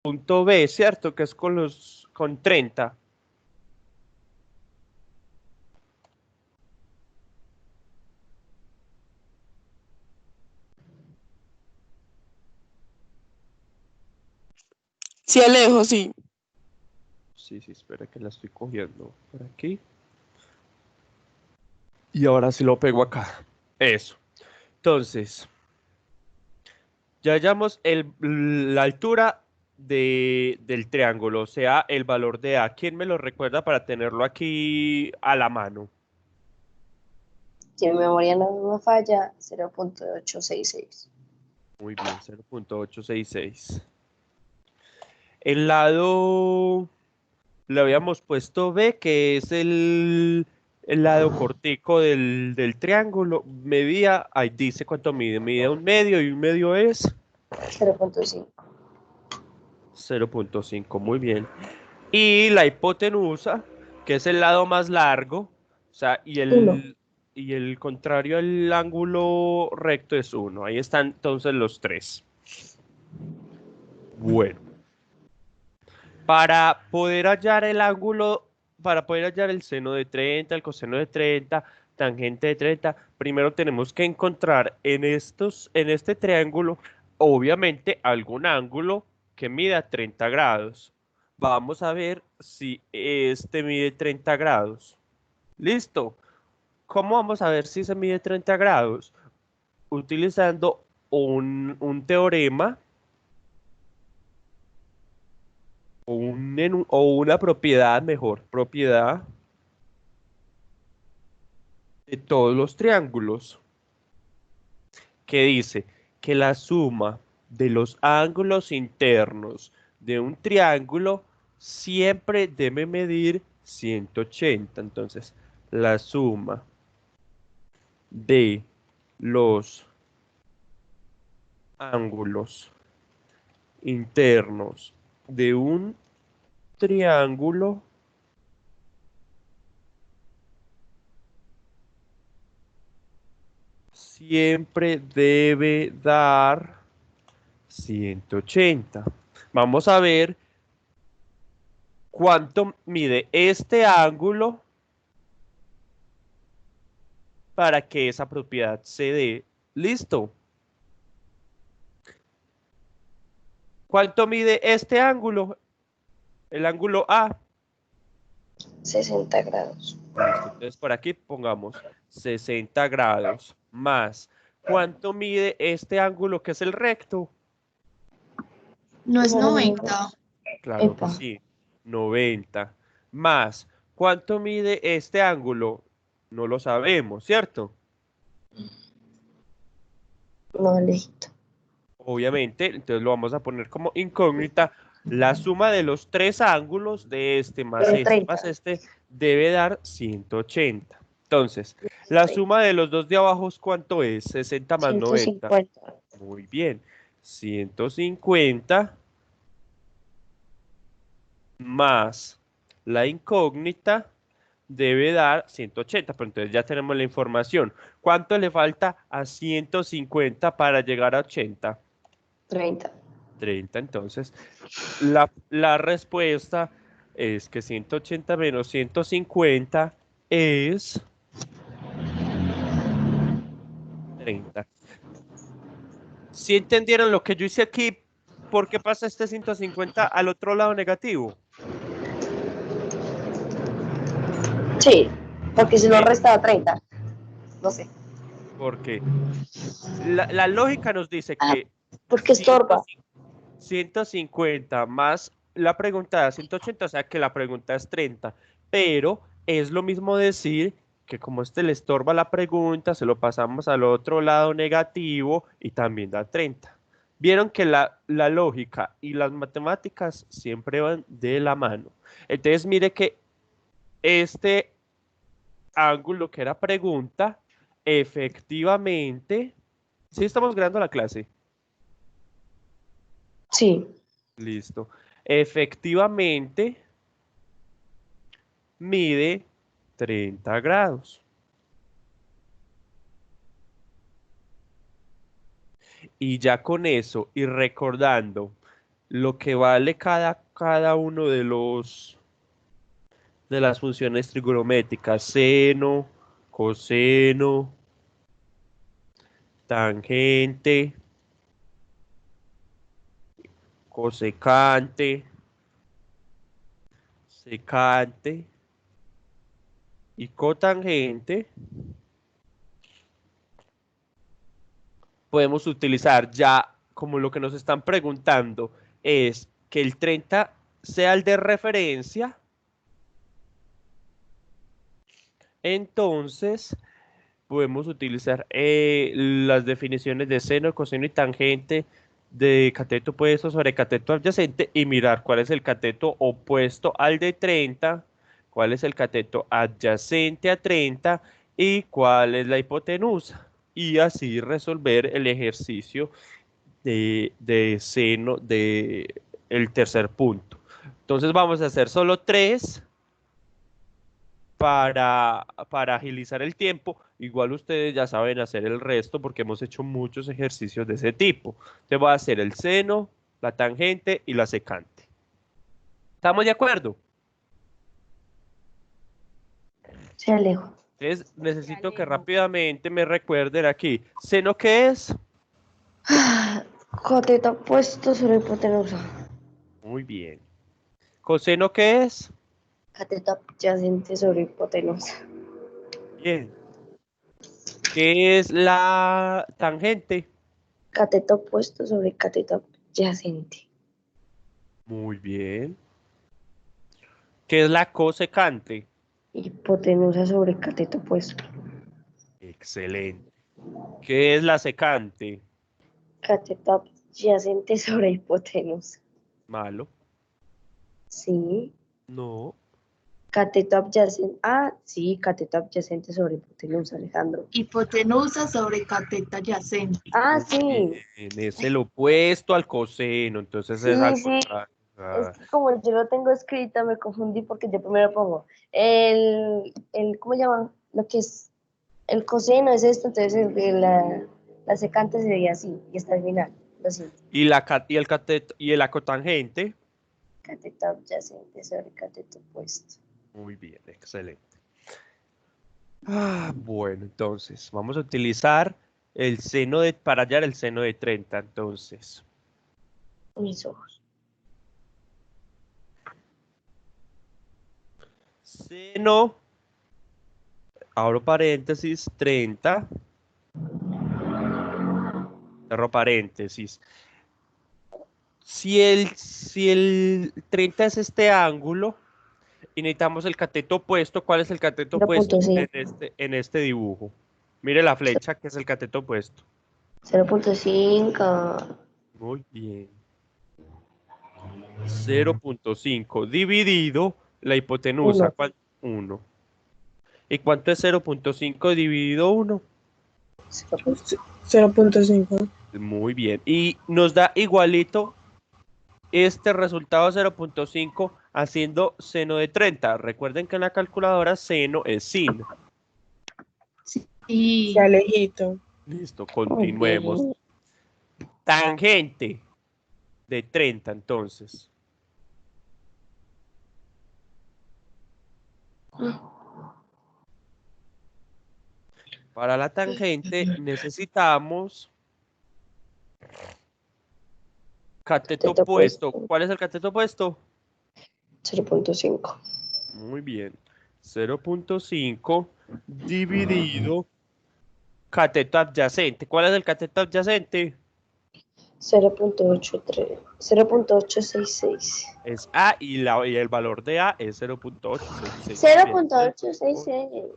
punto B, ¿cierto? Que es con 30. Sí, Alejo, sí. Sí, espera que la estoy cogiendo por aquí. Y ahora sí lo pego acá. Eso. Entonces, ya hallamos la altura del triángulo, o sea, el valor de A. ¿Quién me lo recuerda para tenerlo aquí a la mano? Si mi memoria no me falla, 0.866. Muy bien, 0.866. El lado le habíamos puesto B, que es el lado cortico del triángulo. Medía, ahí dice cuánto mide. Mide 1 medio y 1 medio es 0.5. 0.5. Muy bien. Y la hipotenusa, que es el lado más largo, o sea, 1. y el contrario al ángulo recto es 1. Ahí están entonces los tres. Bueno. Para poder hallar el ángulo, para poder hallar el seno de 30, el coseno de 30, tangente de 30, primero tenemos que encontrar en este triángulo, obviamente, algún ángulo que mida 30 grados. Vamos a ver si este mide 30 grados. ¿Listo? ¿Cómo vamos a ver si se mide 30 grados? Utilizando un teorema o una propiedad, mejor, propiedad de todos los triángulos, que dice que la suma de los ángulos internos de un triángulo siempre debe medir 180. Entonces, la suma de los ángulos internos de un triángulo siempre debe dar 180. Vamos a ver cuánto mide este ángulo para que esa propiedad se dé. ¿Listo? ¿Cuánto mide este ángulo? El ángulo A. 60 grados. Listo. Entonces por aquí pongamos 60 grados más. ¿Cuánto mide este ángulo que es el recto? No es 90. Claro que Epa. sí. 90 más. ¿Cuánto mide este ángulo? No lo sabemos, ¿cierto? No, listo. Obviamente, entonces lo vamos a poner como incógnita. La suma de los tres ángulos de este más Pero este 30. más este debe dar 180. Entonces, la suma de los dos de abajo, ¿cuánto es? 60 más 90. 150. Muy bien. 150 más la incógnita debe dar 180, pero entonces ya tenemos la información. ¿Cuánto le falta a 150 para llegar a 80? 30. 30. Entonces, la respuesta es que 180 menos 150 es 30. ¿Sí entendieron lo que yo hice aquí? ¿Por qué pasa este 150 al otro lado negativo? Sí, porque si no Bien, resta 30. No sé. porque la lógica nos dice Ah, que porque estorba. 150 más la pregunta de 180, o sea que la pregunta es 30, pero es lo mismo decir que como este le estorba la pregunta, se lo pasamos al otro lado negativo y también da 30. Vieron que la lógica y las matemáticas siempre van de la mano. Entonces mire que este ángulo que era pregunta, efectivamente, sí estamos grabando la clase. Sí. Listo. Efectivamente, mide 30 grados. Y ya con eso, y recordando lo que vale cada uno de las funciones trigonométricas, seno, coseno, tangente, cosecante, secante y cotangente, podemos utilizar ya como lo que nos están preguntando es que el 30 sea el de referencia. Entonces, podemos utilizar las definiciones de seno, coseno y tangente de cateto opuesto sobre cateto adyacente y mirar cuál es el cateto opuesto al de 30, cuál es el cateto adyacente a 30 y cuál es la hipotenusa. Y así resolver el ejercicio de seno de el tercer punto. Entonces vamos a hacer solo 3 para agilizar el tiempo. Igual ustedes ya saben hacer el resto porque hemos hecho muchos ejercicios de ese tipo. Te voy a hacer el seno, la tangente y la secante. ¿Estamos de acuerdo? Se alejo. Entonces necesito que rápidamente me recuerden aquí. ¿Seno qué es? Cateto opuesto sobre hipotenusa. Muy bien. ¿Coseno qué es? Cateto adyacente sobre hipotenusa. Bien. ¿Qué es la tangente? Cateto opuesto sobre cateto adyacente. Muy bien. ¿Qué es la cosecante? Hipotenusa sobre cateto opuesto. Excelente. ¿Qué es la secante? Cateto adyacente sobre hipotenusa. Malo. Sí. No. Cateto adyacente. Ah, sí, cateto adyacente sobre hipotenusa, Alejandro. Hipotenusa sobre cateto adyacente. Ah, sí. Es el opuesto al coseno, entonces es al Sí. contrario. Es que como yo lo tengo escrita, me confundí porque yo primero pongo ¿cómo se llama? Lo que es el coseno es esto, entonces la secante sería así, y está al final. Lo siento. Y el acotangente. Cateto adyacente sobre cateto opuesto. Muy bien, excelente. Bueno, entonces vamos a utilizar el seno para hallar el seno de 30. Entonces, Mis ojos. seno, abro paréntesis, 30, cerro paréntesis. Si el 30 es este ángulo y necesitamos el cateto opuesto, ¿cuál es el cateto opuesto 0.5. en este dibujo? Mire la flecha que es el cateto opuesto. 0.5. Muy bien. 0.5 dividido la hipotenusa, 1. ¿Y cuánto es 0.5 dividido 1? 0.5. Muy bien. Y nos da igualito este resultado 0.5 haciendo seno de 30. Recuerden que en la calculadora seno es sin. Sí. Se alejito. Listo, continuemos. Tangente de 30, entonces. Para la tangente necesitamos cateto opuesto. ¿Cuál es el cateto opuesto? 0.5. Muy bien. 0.5 dividido cateto adyacente. ¿Cuál es el cateto adyacente? 0.83. 0.866. Es A y el valor de A es 0.866. 0.866.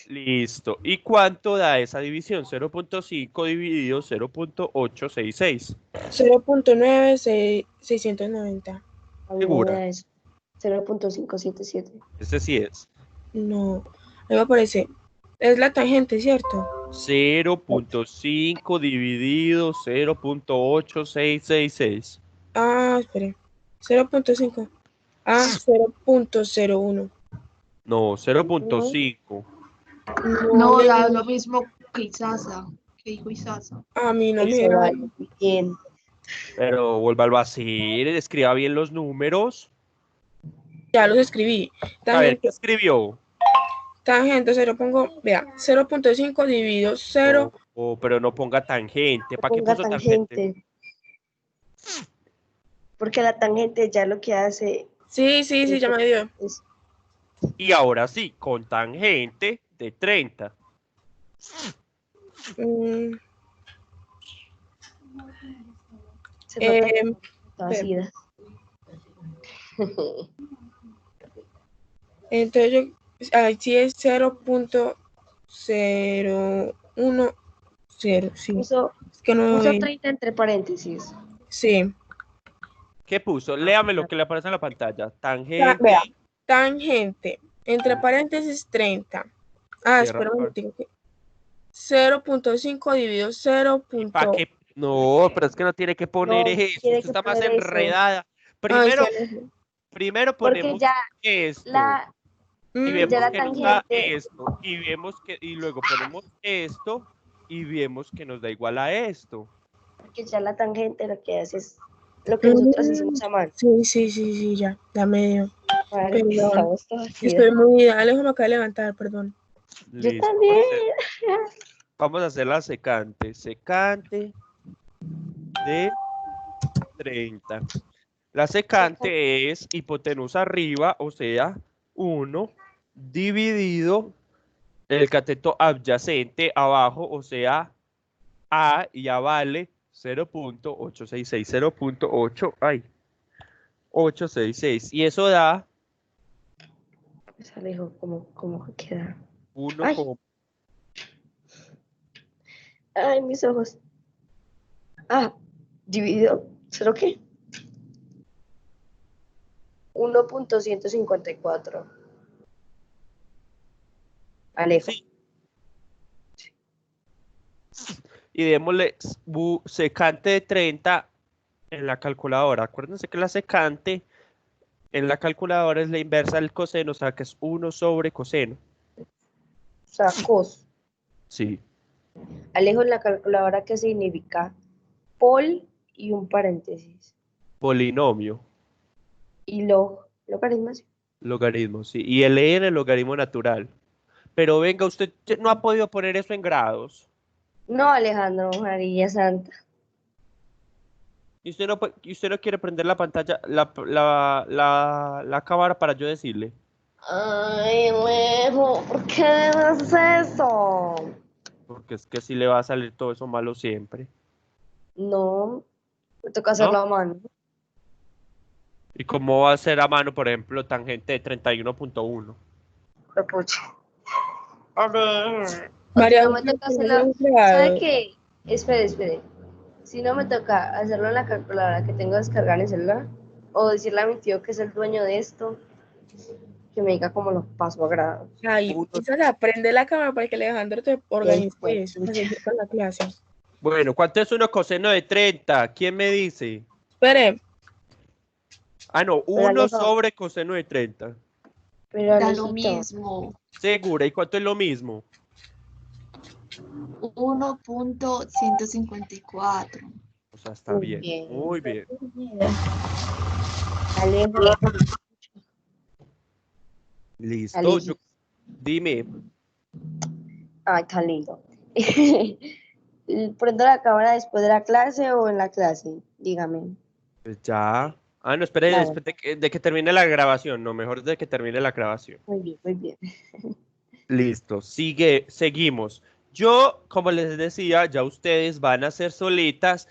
Listo. ¿Y cuánto da esa división? 0.5 dividido 0.866. 0.9690. ¿Segura? 0.577. Ese sí es. No, ahí me aparece. Es la tangente, ¿cierto? 0.5 dividido 0.8666. Espere. 0.5. 0.01. No, 0.5. No, me- da lo mismo que Isasa. Que dijo Isasa. A mí no me Eso da. vale bien. Pero vuélvalo a hacer, escriba bien los números. Ya los escribí. A ver, ¿qué Tangente, escribió? tangente, se lo pongo, vea, 0.5 dividido 0. Pero no ponga tangente. No ¿Para qué ponga puso tangente? tangente, porque la tangente ya lo que hace Sí, ya me dio. es... Y ahora sí, con tangente de 30. Mm, Se nota que Em, está ácida. entonces yo, sí es 0.010, sí. Puso, Es que no, puso 30 entre paréntesis. sí. ¿Qué puso? Léame lo que le aparece en la pantalla. Vea, Tangente. tangente, entre paréntesis 30. Cierra. Espera un momentico. 0.5 dividido ¿Para 0. qué? No, pero es que no tiene que poner No, eso. tiene Usted que está más poner eso. enredada. Ay, sí, Primero, Alejo. primero Porque ponemos ya esto. la, Y Mm, ya vemos la que nos da tangente, esto. Y vemos que, y luego ponemos esto. Y vemos que nos da igual a esto. porque ya la tangente lo que hace es lo que nosotros hicimos a mano. sí, ya me dio. Vale, Perdón. estamos todos Estoy muy. Alejo me acaba de levantar, perdón. Yo Listo. también. Vamos a hacer la secante. Secante de 30. La secante es hipotenusa arriba, o sea, 1 dividido el cateto adyacente abajo, o sea, A, y ya vale 0.866, 0.8, ay, 866. Y eso da Pues Alejo, ¿cómo queda? 1, Ay, ay, mis ojos. Ah, dividido, ¿cero qué? 1.154. Alejo. sí, y démosle secante de 30 en la calculadora. Acuérdense que la secante en la calculadora es la inversa del coseno, o sea que es 1 sobre coseno. O sea, cos. Sí. Alejo en la calculadora que significa pol y un paréntesis. Polinomio, Y logaritmo. logaritmo, sí. Y el en el logaritmo natural. Pero venga, usted no ha podido poner eso en grados. No, Alejandro, María Santa. Y usted no quiere prender la pantalla, la cámara para yo decirle. Ay, Alejo, ¿por qué haces eso? Porque es que así le va a salir todo eso malo siempre. No, me toca ¿No? hacerlo a mano. ¿Y cómo va a ser a mano, por ejemplo, tangente de 31.1? Pucha. A ver. O si María, no me toca ¿tienes hacerlo. un ¿Sabe empleado? qué? Espere. Si no me toca hacerlo en la calculadora que tengo descargada en el celular, o decirle a mi tío que es el dueño de esto, que me diga cómo lo paso a grado. Ay, Uno. Isabela, prende la cámara para que Alejandro te organice eso, para Pucha. seguir con la clase. Bueno, ¿cuánto es 1 coseno de 30? ¿Quién me dice? Espere, Ah, no, Pero 1 Alejo, sobre coseno de 30. pero Da lo Alejito, mismo. ¿Segura? ¿Y cuánto es lo mismo? 1.154. O sea, está muy bien, bien. muy bien. Alejo, Listo, Alejo. dime. Ay, tan lindo. ¿Prendo la cámara después de la clase o en la clase? Dígame. Pues ya. Ah, no, espere, Vale, después de que termine la grabación. No, mejor de que termine la grabación. muy bien. Listo, seguimos. Yo, como les decía, ya ustedes van a hacer solitas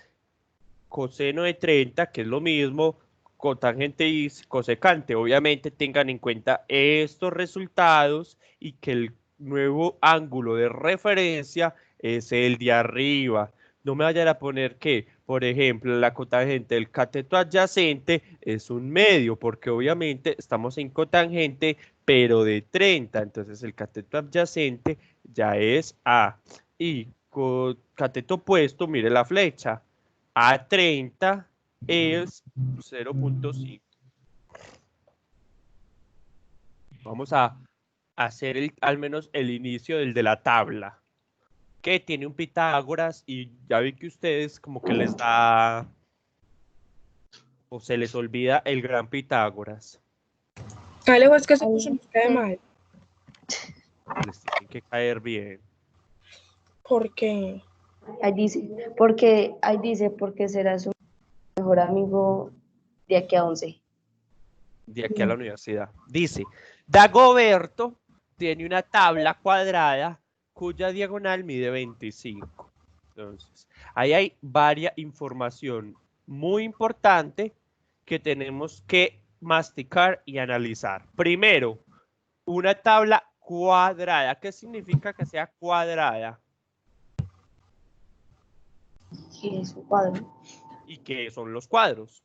coseno de 30, que es lo mismo, cotangente y cosecante. Obviamente tengan en cuenta estos resultados y que el nuevo ángulo de referencia es el de arriba. No me vayan a poner que, por ejemplo, la cotangente del cateto adyacente es un medio, porque obviamente estamos en cotangente, pero de 30. Entonces el cateto adyacente ya es A. Y cateto opuesto, mire la flecha. A 30 es 0.5. Vamos a hacer al menos el inicio del de la tabla, que tiene un Pitágoras y ya vi que ustedes como que les da O se les olvida el gran Pitágoras. Alejo, es que se Ay, puso me cae mal. Les tiene que caer bien. Porque Ahí dice, porque será su mejor amigo de aquí a 11. De aquí a la universidad. Dice, Dagoberto tiene una tabla cuadrada cuya diagonal mide 25. Entonces, ahí hay varias información muy importante que tenemos que masticar y analizar. Primero, una tabla cuadrada. ¿Qué significa que sea cuadrada? ¿Qué es un cuadro? ¿Y qué son los cuadros?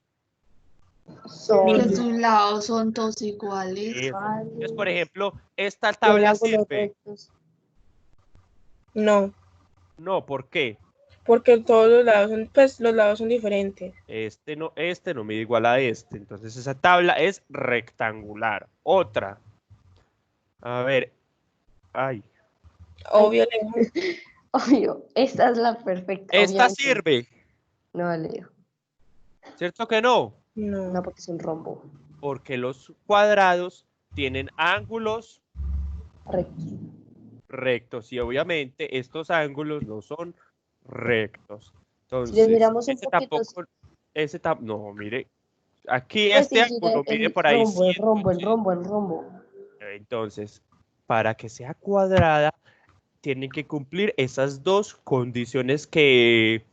Son Que sus lados son todos iguales. Eso. Entonces, por cuadros, ejemplo, esta tienen tabla ángulos sirve. rectos. no, No, ¿por qué? porque todos los lados son, pues los lados son diferentes. Este no mide igual a este. Entonces esa tabla es rectangular. Otra. A ver. Ay. Obvio, Alejo. Obvio, esta es la perfecta. Esta Obviamente. sirve. No, Alejo. ¿Cierto que no? No. No, porque es un rombo. Porque los cuadrados tienen ángulos Recto. rectos y obviamente estos ángulos no son rectos. Si les Entonces, miramos un poquito, no, mire, aquí pues este sí, sí, ángulo mide el por ahí rombo, el rombo, el 180. rombo, el rombo. Entonces, para que sea cuadrada, tienen que cumplir esas dos condiciones que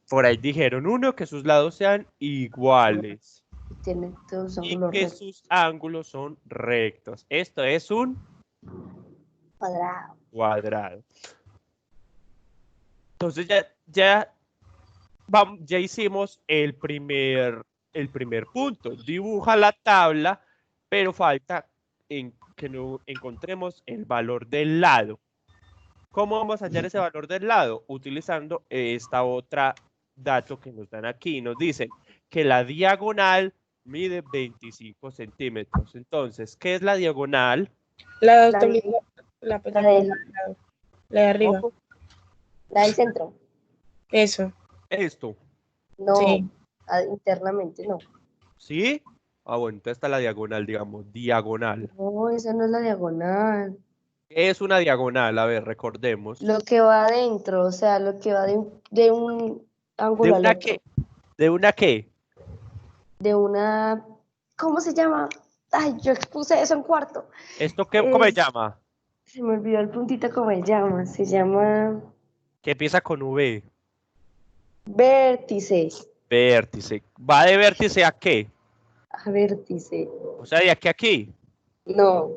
por ahí dijeron. Uno, que sus lados sean iguales Tiene todos y ángulos que rectos. sus ángulos son rectos. Esto es un Cuadrado. cuadrado. Entonces ya hicimos el primer punto. Dibuja la tabla, pero falta que no encontremos el valor del lado. ¿Cómo vamos a hallar ese valor del lado? Utilizando esta otra dato que nos dan aquí. Nos dicen que la diagonal mide 25 centímetros. Entonces, ¿qué es la diagonal? La La, también, la, pues, del, la de arriba. ¿Cómo? la del centro. Eso. Esto. No, Sí. internamente no. ¿Sí? Ah, bueno, entonces está la diagonal, digamos, diagonal. No, esa no es la diagonal. ¿Qué es una diagonal? A ver, recordemos. Lo que va adentro, o sea, lo que va de un ¿De ángulo al una otro. qué? ¿De una qué? De una, ¿cómo se llama? Ay, yo expuse eso en cuarto. ¿Esto qué, cómo se Es- llama? Se me olvidó el puntito cómo se llama. Se llama Que empieza con V. vértice. Vértice. ¿Va de vértice a qué? A vértice. O sea, de aquí a aquí. No,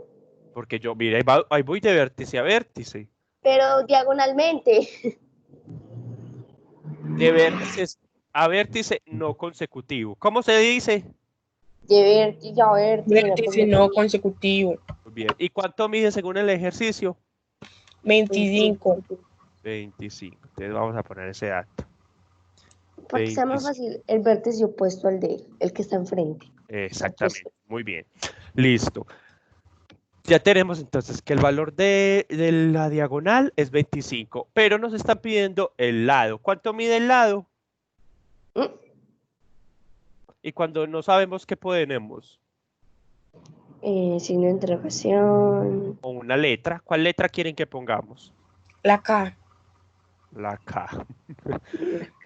Porque yo, mira, ahí voy de vértice a vértice. pero diagonalmente. De vértice a vértice no consecutivo. ¿Cómo se dice? De vértice a vértice. Vértice no consecutivo. Muy bien. ¿Y cuánto mide según el ejercicio? 25. 25. Entonces vamos a poner ese dato. Para que sea más 25. fácil, el vértice opuesto al de él, el que está enfrente. Exactamente. Muy bien. Listo. Ya tenemos entonces que el valor de la diagonal es 25, pero nos están pidiendo el lado. ¿Cuánto mide el lado? Mm, Y cuando no sabemos qué ponemos, Signo de interrogación. o una letra, ¿cuál letra quieren que pongamos? La K. La K.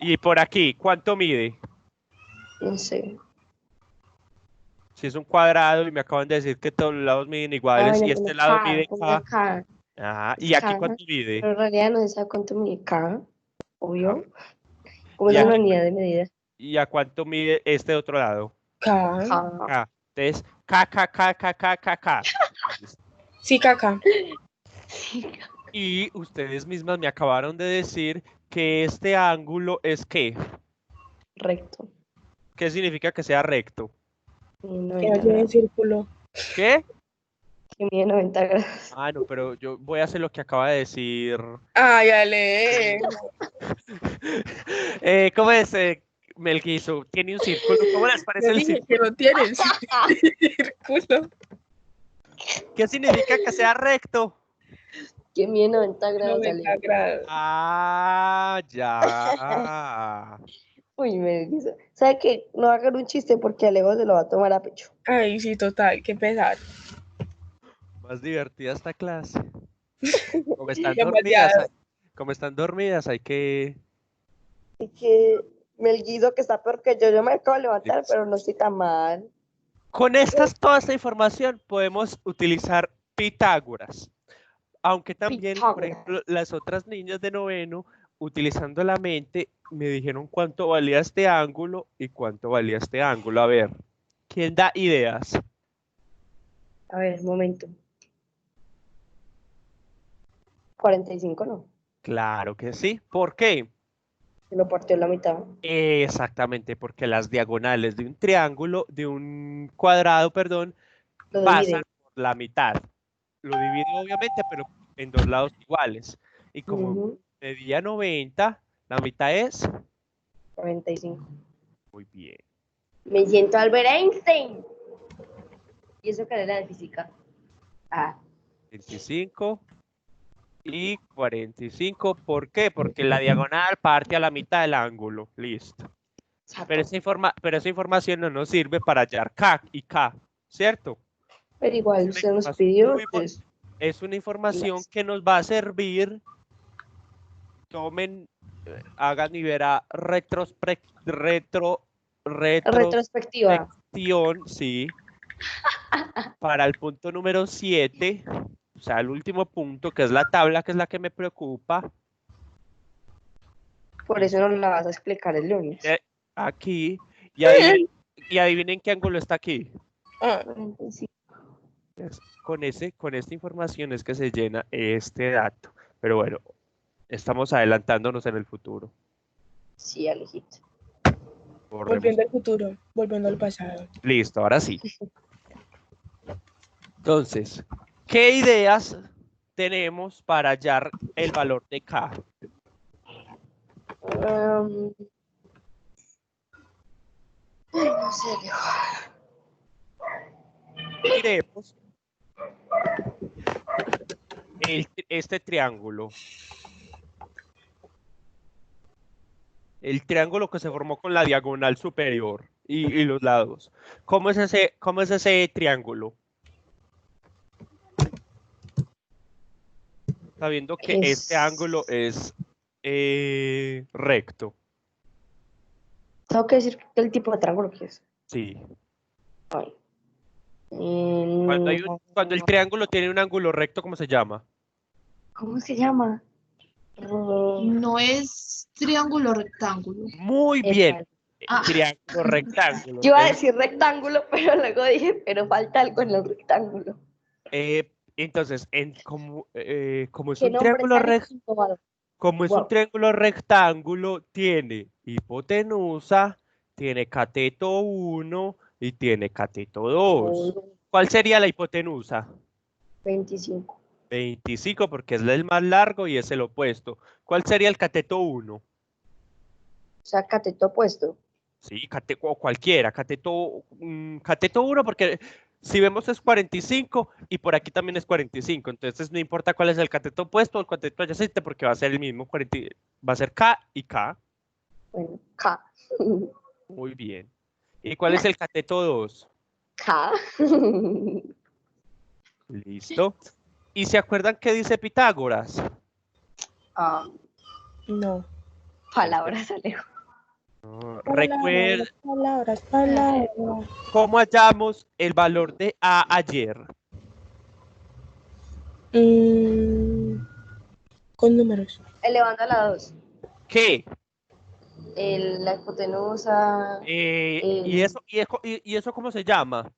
Y por aquí, ¿cuánto mide? No sé. Si es un cuadrado y me acaban de decir que todos los lados miden iguales Bueno, y este lado mide ponle K. K. Ajá. Es ¿Y aquí K, cuánto mide? pero en realidad no se sabe cuánto mide K, obvio. Ajá. Como ¿Y es una aquí unidad de medida. y a cuánto mide este otro lado? K. K. K. Entonces, K, K, K, K, K, K, K. Sí, K. Y ustedes mismas me acabaron de decir que este ángulo es ¿qué? Recto. ¿Qué significa que sea recto? Que 90 no tiene grados. círculo. ¿Qué? Que mide 90 grados. Ah, no, pero yo voy a hacer lo que acaba de decir. Ay, Ale. ¿Cómo es? Melquizo, tiene un círculo. ¿Cómo les parece Yo el dije que círculo? no tiene círculo. ¿Qué significa que sea recto? Que mide 90 grados. 90 Ale. grados. Ah, ya. Uy, me dice. ¿Sabe qué? No va a hacer un chiste porque Alejo se lo va a tomar a pecho. Ay, sí, total, qué pesar. Más divertida esta clase. Como están dormidas, Demasiado. como están dormidas, hay que... Y que el guiso que está peor que yo me acabo de levantar, pero no estoy tan mal. Con toda esta información podemos utilizar Pitágoras. Aunque también, por Pitágoras. ejemplo, las otras niñas de noveno, utilizando la mente, me dijeron cuánto valía este ángulo y cuánto valía este ángulo. A ver, ¿quién da ideas? A ver, un momento. 45 no. Claro que sí. ¿Por qué? Se lo partió en la mitad. Exactamente, porque las diagonales de un triángulo, de un cuadrado, perdón, Lo pasan divide. por la mitad. Lo divide obviamente, pero en dos lados iguales. Y como Ujú, medía 90, la mitad es... 45. Muy bien. Me siento Albert Einstein. ¿Y eso qué era de física? Ah, 25 y 45. ¿Por qué? Porque la diagonal parte a la mitad del ángulo. Listo. Pero exacto. esa información no nos sirve para hallar K y K, ¿cierto? Pero Es igual una usted nos información pidió, muy entonces, es una información las- que nos va a servir. Tomen, hagan y verá retrospectiva. retrospección, sí, para el punto número 7, o sea, el último punto, que es la tabla, que es la que me preocupa. Por eso no la vas a explicar el lunes. Aquí, y adivinen qué ángulo está aquí. Ah, 45. Con esta información es que se llena este dato. Pero bueno, estamos adelantándonos en el futuro. Sí, Alejito. Borremos. volviendo al futuro, volviendo al pasado. Listo, ahora sí. Entonces, ¿qué ideas tenemos para hallar el valor de K? No sé, Alejo. Miremos este triángulo. El triángulo que se formó con la diagonal superior y los lados. ¿Cómo es ese triángulo? Sabiendo que este ángulo es recto. Tengo que decir el tipo de triángulo que es. Sí. Ay. Cuando el triángulo tiene un ángulo recto, ¿cómo se llama? ¿Cómo se llama? No es triángulo rectángulo. Muy bien. Epa. Ah, Triángulo rectángulo. Yo iba a decir rectángulo, pero luego dije, pero falta algo en el rectángulo. Entonces, como es ¿Qué un nombre triángulo tan innovador? como es un Wow. triángulo rectángulo, tiene hipotenusa, tiene cateto 1 y tiene cateto 2. ¿Cuál sería la hipotenusa? 25. 25 porque es el más largo y es el opuesto. ¿Cuál sería el cateto 1? O sea, cateto opuesto. Sí, o cualquiera, cateto 1 porque si vemos es 45 y por aquí también es 45, entonces no importa cuál es el cateto opuesto o el cateto adyacente porque va a ser el mismo, va a ser K y K. Bueno, K. Muy bien. ¿Y cuál es el cateto 2? K. Listo. ¿Y se acuerdan qué dice Pitágoras? Ah, No. palabras, Alejo. Recuerda Palabras. cómo hallamos el valor de A ayer. Con números. Elevando a la 2. ¿Qué? La hipotenusa. ¿Y eso cómo se llama?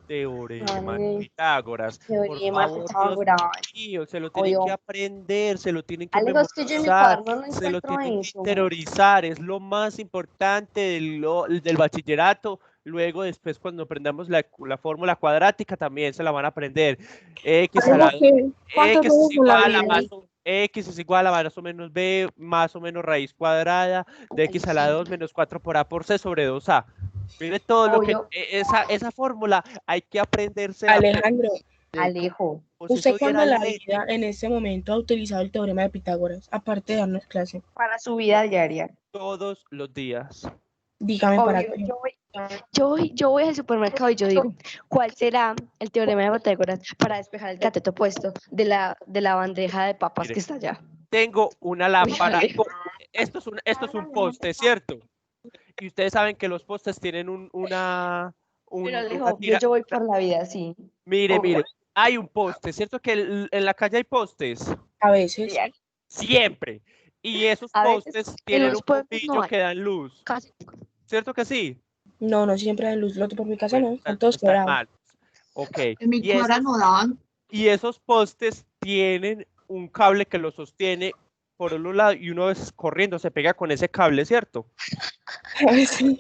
Teorema de Ay, Pitágoras. Por teorema de favor, Dios Pitágoras. mío, se lo tienen que Obvio. aprender, se lo tienen que Alejo, es que yo en mi memorizar, cuaderno no se lo encuentro tienen que eso. interiorizar. Es lo más importante del bachillerato. Luego, después, cuando aprendamos la fórmula cuadrática, también se la van a aprender. X a la ¿Cuántos X es dedos en la igual a vida? X es igual a más o menos B, más o menos raíz cuadrada de X a la 2 menos 4 por A por C sobre 2A. Mire todo lo que Obvio. esa fórmula hay que aprendérsela Alejandro, Alejo. como si ¿usted eso cuándo hubiera en la ley. vida, en este momento, ha utilizado el teorema de Pitágoras, aparte de darnos clase? Para su vida diaria. todos los días. Dígame para Obvio, qué. yo voy al supermercado y yo digo, ¿cuál será el teorema de Pitágoras para despejar el cateto opuesto de la bandeja de papas Mire. que está allá? Tengo una lámpara. Uy, Esto es un poste, ¿cierto? Y ustedes saben que los postes tienen una Pero Alejo, una tira. yo voy por la vida así. Mire, hay un poste, ¿cierto? Que en la calle hay postes. A veces. Siempre. Y esos A veces postes en tienen los un pueblos bombillo no hay. que dan luz. Casi. ¿Cierto que sí? No siempre hay luz. Lo por mi casa Bueno, no. Están todos están quebrados. mal. Ok. En mi Y cuadra no daban. esos postes tienen un cable que los sostiene por un lado y uno es corriendo, se pega con ese cable, ¿cierto? A veces.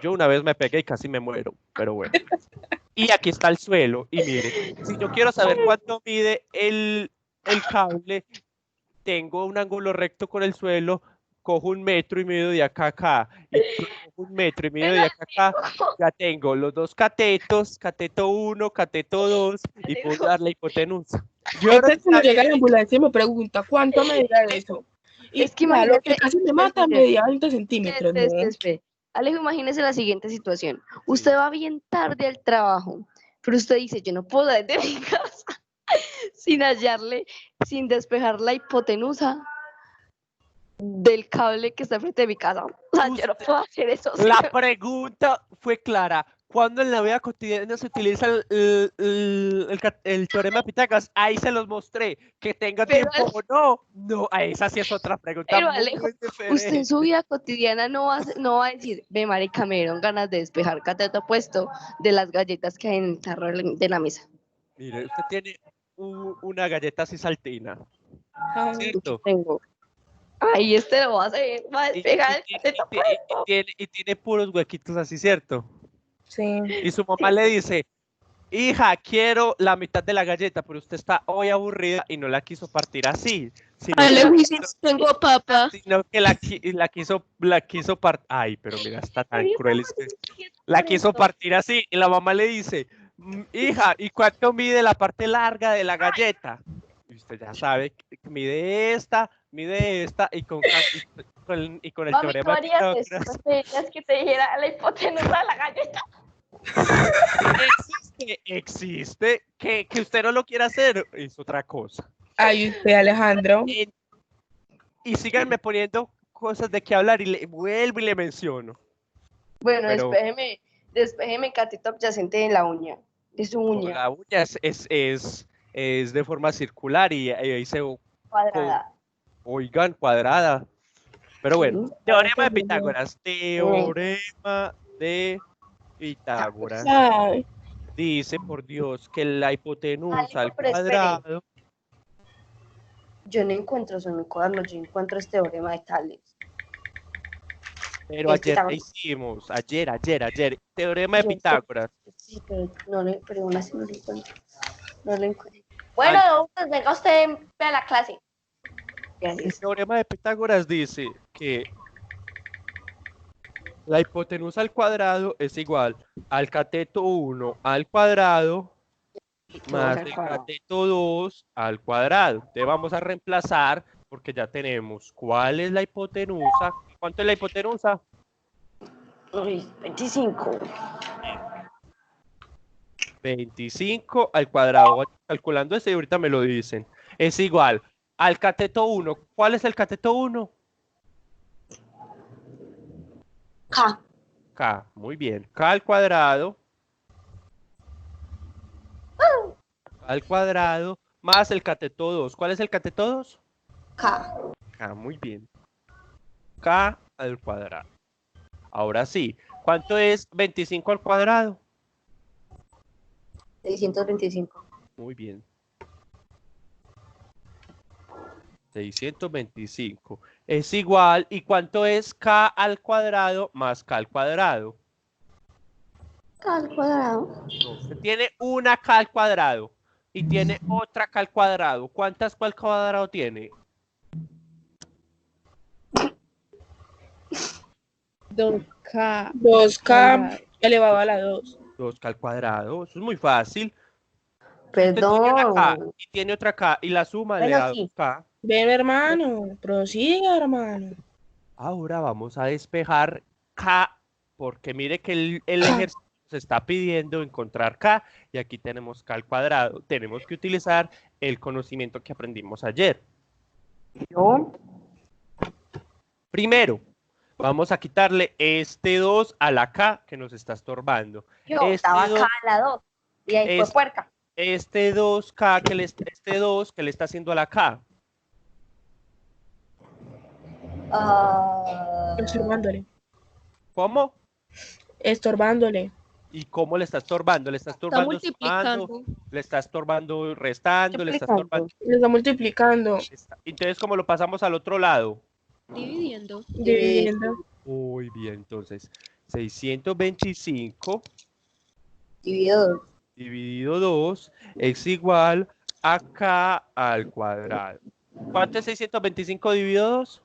Yo una vez me pegué y casi me muero, pero bueno. Y aquí está el suelo. Y mire, si yo quiero saber cuánto mide el cable, tengo un ángulo recto con el suelo, cojo 1,5 metros de acá a acá, y cojo 1,5 metros de acá a acá, ya tengo los dos catetos, cateto 1, cateto 2, y puedo dar la hipotenusa. Yo ahora Entonces cuando llega la ambulancia me pregunta cuánto medía eso. Y Es que ya, lo que imagínese, casi me mata medía 20 centímetros, ¿no? espere. Alejo, imagínese la siguiente situación. Usted va bien tarde al trabajo, pero usted dice, yo no puedo salir de mi casa sin despejar la hipotenusa del cable que está frente de mi casa. O sea, yo no puedo hacer eso. La pregunta fue clara. ¿Cuándo en la vida cotidiana se utiliza el teorema de Pitágoras? Ahí se los mostré. Que tenga Pero, tiempo o no. No, esa sí es otra pregunta pero muy Alejo, usted diferente. en su vida cotidiana no va a decir, ve marica, me dieron ganas de despejar cateto opuesto de las galletas que hay en el tarro de la mesa. Mire, usted tiene una galleta así saltina, ¿cierto? Tengo. Ahí lo va a hacer, va a Y, despejar el y- cateto y- y tiene puros huequitos así, ¿cierto? Sí. Y su mamá le dice, hija, quiero la mitad de la galleta, pero usted está hoy aburrida y no la quiso partir así, Tengo papa. sino que la quiso partir. Ay, pero mira, está tan cruel. La quiso partir así y la mamá le dice, hija, ¿y cuánto mide la parte larga de la galleta? Y usted ya sabe que mide esta y con el Mami, ¿tú teorema de harías eso? Pitágoras. ¿Preferirías que te dijera la hipotenusa de la galleta? Existe que usted no lo quiera hacer, es otra cosa. Ay, usted, Alejandro. Y síganme poniendo cosas de qué hablar y le vuelvo y le menciono. Bueno, Pero- despéjeme catito adyacente de la uña, de su uña, La uña es de forma circular y ahí se cuadrada. oigan cuadrada. Pero bueno, Sí, teorema de parece Pitágoras. Teorema de Pitágoras. Ay, Dice, por Dios, que la hipotenusa al Pero espere. cuadrado. Yo no encuentro eso en mi cuaderno, yo encuentro este teorema de Tales. Pero El ayer le Pitágoras. hicimos, ayer. Teorema de Yo sé. Pitágoras. Sí, pero aún así no lo encuentro. No lo encuentro. Bueno, pues venga usted, vea la clase. El Gracias. teorema de Pitágoras dice que la hipotenusa al cuadrado es igual al cateto 1 al cuadrado más el cateto 2 al cuadrado. Entonces vamos a reemplazar porque ya tenemos cuál es la hipotenusa. ¿Cuánto es la hipotenusa? Uy, 25. 25 al cuadrado. Voy calculando eso y ahorita me lo dicen. Es igual al cateto 1. ¿Cuál es el cateto 1? K. K. Muy bien. K al cuadrado. Al cuadrado más el cateto 2. ¿Cuál es el cateto 2? K. K. Muy bien. K al cuadrado. Ahora sí. ¿Cuánto es 25 al cuadrado? 625. Muy bien. 625 es igual. ¿Y cuánto es K al cuadrado más K al cuadrado? K al cuadrado. No, usted tiene una K al cuadrado y tiene otra K al cuadrado. ¿Cuántas K al cuadrado tiene? 2K. 2K elevado a la 2. 2K al cuadrado. Eso es muy fácil. Usted tiene una K Perdón. y tiene otra K y la suma le Bueno, da sí. 2K. Ven, hermano. Prosiga, hermano. Ahora vamos a despejar K, porque mire que el ejercicio nos está pidiendo encontrar K, y aquí tenemos K al cuadrado. Tenemos que utilizar el conocimiento que aprendimos ayer. Yo. Primero, vamos a quitarle este 2 a la K que nos está estorbando. Yo Este estaba dos- acá a la 2. Y ahí fue es- puerca. Este 2K este 2 que le está haciendo a la K. Ah, Estorbándole. ¿Cómo? Estorbándole. ¿Y cómo le está estorbando? ¿Le está Está estorbando sumando? multiplicando. ¿Le está estorbando restando? ¿Le está multiplicando. estorbando? Le está multiplicando. Entonces, ¿cómo lo pasamos al otro lado? Dividiendo. Dividiendo. Muy bien, entonces 625 Dividido 2. dividido 2 es igual a K al cuadrado. ¿Cuánto es 625 dividido 2?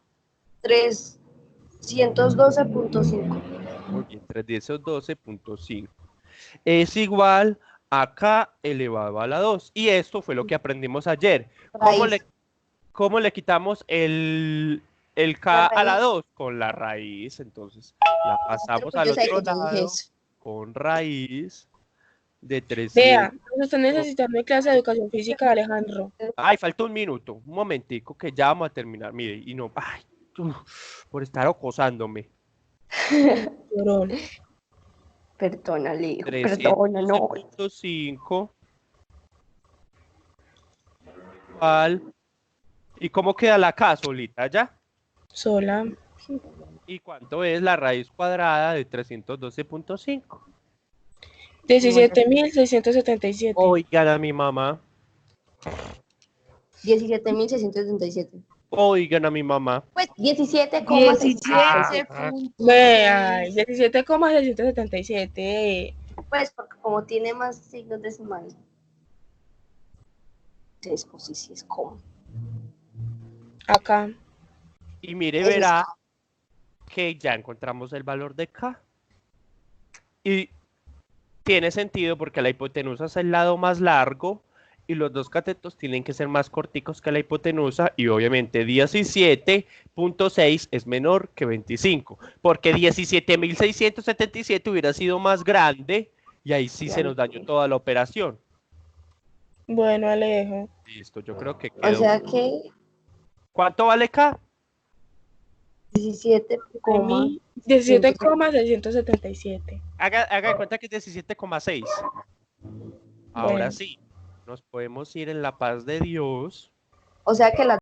312.5. Muy bien, 312.5. Es igual a K elevado a la 2. Y esto fue lo que aprendimos ayer. Raíz. ¿Cómo le quitamos el K La a la raíz. 2? Con la raíz. Entonces la pasamos al Yo sé otro que yo dije lado eso. con raíz de 300. Vea, nos está necesitando en clase de educación física, Alejandro. Ay, falta un minuto, un momentico que ya vamos a terminar. Mire, y no, ay, por estar acosándome. Llorón. Perdónale, hijo. Perdona, no. 312.5 igual. ¿Y cómo queda la K solita ya? Sola. ¿Y cuánto es la raíz cuadrada de 312.5? 17.677. Oigan a mi mamá. 17.677. Oigan a mi mamá. Pues 17,677. 17.6. Vea, 17,677. Pues porque como tiene más signos decimales. Entonces, pues sí es como. Acá. Y mire, Eso verá que ya encontramos el valor de K. Y tiene sentido porque la hipotenusa es el lado más largo y los dos catetos tienen que ser más corticos que la hipotenusa, y obviamente 17.6 es menor que 25, porque 17.677 hubiera sido más grande y ahí sí se nos dañó toda la operación. Bueno, Alejo. Listo, yo creo que O quedó. sea que ¿Cuánto vale K? 17, 17,677. Haga de cuenta que es 17,6. Ahora Bueno. sí, nos podemos ir en la paz de Dios. o sea que la